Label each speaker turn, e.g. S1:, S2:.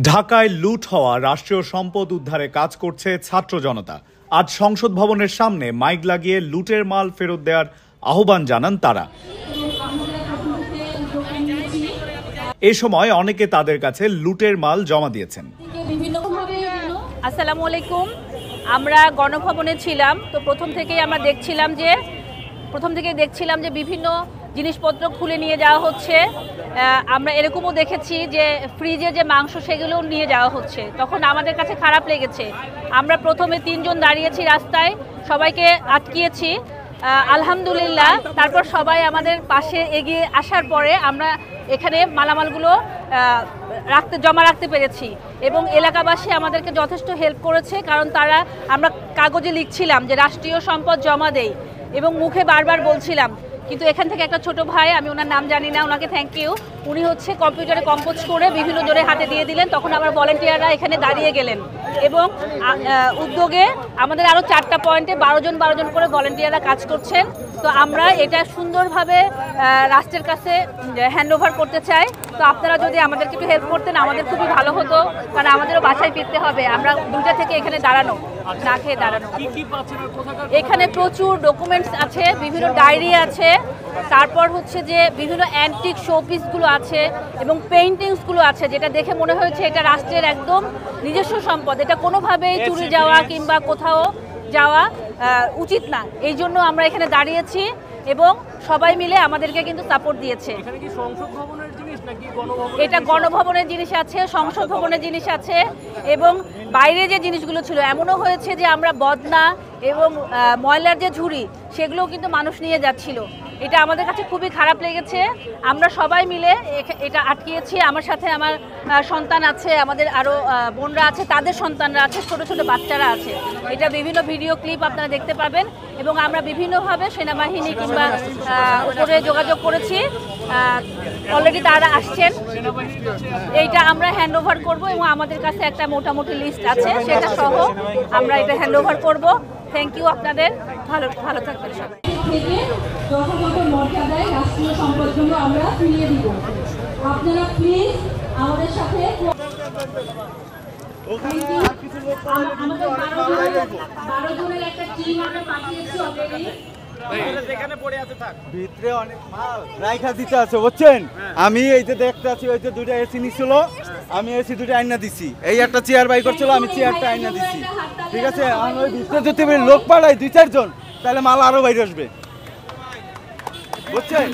S1: ঢাকায় লুট হওয়া রাষ্ট্রীয় সম্পদ উদ্ধারে কাজ করছে ছাত্র জনতা। আজ সংসদ ভবনের সামনে মাইক লাগিয়ে লুটের মাল ফেরত দেওয়ার আহ্বান জানান তারা। এ সময় অনেকে তাদের কাছে লুটের মাল জমা দিয়েছেন।
S2: আসসালামু আলাইকুম। আমরা গণভবনে ছিলাম, তো প্রথম থেকেই দেখছিলাম যে বিভিন্ন জিনিসপত্র খুলে নিয়ে যাওয়া হচ্ছে। আমরা এরকমও দেখেছি যে ফ্রিজে যে মাংস সেগুলোও নিয়ে যাওয়া হচ্ছে। তখন আমাদের কাছে খারাপ লেগেছে। আমরা প্রথমে 3 জন দাঁড়িয়েছি রাস্তায়, সবাইকে আটকিয়েছি। আলহামদুলিল্লাহ তারপর সবাই আমাদের পাশে এগিয়ে আসার পরে আমরা এখানে মালামালগুলো জমা রাখতে পেরেছি এবং এলাকাবাসী আমাদেরকে যথেষ্ট হেল্প করেছে, কারণ আমরা কাগজে লিখছিলাম যে রাষ্ট্রীয় সম্পদ জমা দেই এবং মুখে বারবার বলছিলাম, কিন্তু এখান থেকে একটা ছোট ভাই, আমি ওনার নাম জানি না, ওনাকে থ্যাংক ইউ, উনি কম্পিউটারে কম্পোজ করে বিভিন্ন জনের হাতে দিয়ে দিলেন। তখন আবার ভলেন্টিয়াররা এখানে দাঁড়িয়ে গেলেন এবং উদ্যোগে আমাদের আরও 4টা পয়েন্টে 12 জন করে ভলেন্টিয়াররা কাজ করছেন। তো আমরা এটা সুন্দরভাবে রাষ্ট্রের কাছে হ্যান্ডওভার করতে চাই। তো আপনারা যদি আমাদেরকে একটু হেল্প করতেন আমাদের খুবই ভালো হতো, কারণ আমাদেরও বাসায় ফিরতে হবে। আমরা 2টা থেকে এখানে না খেয়ে দাঁড়ানো। এখানে প্রচুর ডকুমেন্টস আছে, বিভিন্ন ডায়েরি আছে, তারপর যে বিভিন্ন অ্যান্টিক শোপিসগুলো আছে এবং পেইন্টিংসগুলো আছে, যেটা দেখে মনে হয়েছে এটা রাষ্ট্রের একদম নিজস্ব সম্পদ। এটা কোনোভাবেই চুরি যাওয়া কিংবা কোথাও যাওয়া উচিত না। এই জন্য আমরা এখানে দাঁড়িয়েছি এবং সবাই মিলে আমাদেরকে কিন্তু সাপোর্ট দিয়েছে। এটা গণভবনের জিনিস আছে, সংসদ ভবনের জিনিস আছে এবং বাইরে যে জিনিসগুলো ছিল, এমনও হয়েছে যে আমরা বদনা এবং ময়লার যে ঝুড়ি সেগুলোও কিন্তু মানুষ নিয়ে যাচ্ছিল। এটা আমাদের কাছে খুবই খারাপ লেগেছে। আমরা সবাই মিলে এটা আটকিয়েছি। আমার সাথে আমার সন্তান আছে, আমাদের আরও বোনরা আছে, তাদের সন্তানরা আছে, ছোট ছোট বাচ্চারা আছে। এটা বিভিন্ন ভিডিও ক্লিপ আপনারা দেখতে পাবেন এবং আমরা বিভিন্নভাবে সেনাবাহিনী কিংবা উপরে যোগাযোগ করেছি। অলরেডি তারা আসছেন, এইটা আমরা হ্যান্ডওভার করব এবং আমাদের কাছে একটা মোটামুটি লিস্ট আছে, সেটা সহ আমরা এটা হ্যান্ডওভার করব। থ্যাংক ইউ আপনাদের, ভালো থাকবেন সবাই।
S3: যথাযথ মর্যাদায় রাষ্ট্রীয় সম্পদগুলো আমরা ফিরিয়ে দিব। আপনারা প্লিজ আমাদের সাথে আমাদের 12 জনের একটা টিম আমরা পাঠিয়েছি অলরেডি।
S4: ভিতরে অনেক মাল রাইখা দিতে আছে, বুঝছেন? আমি এই যে দেখতে আছি, ওই যে 2টা এসি নিছিল, আমি এসি 2টা আইনা দিছি। এই একটা চেয়ার বাই করছিল, আমি চেয়ারটা আইনা দিছি। ঠিক আছে, আমি ওই ভিতরে যদি লোক পাঠাই 2-4 জন, তাহলে মাল আরো বাইরে আসবে, বুঝছেন?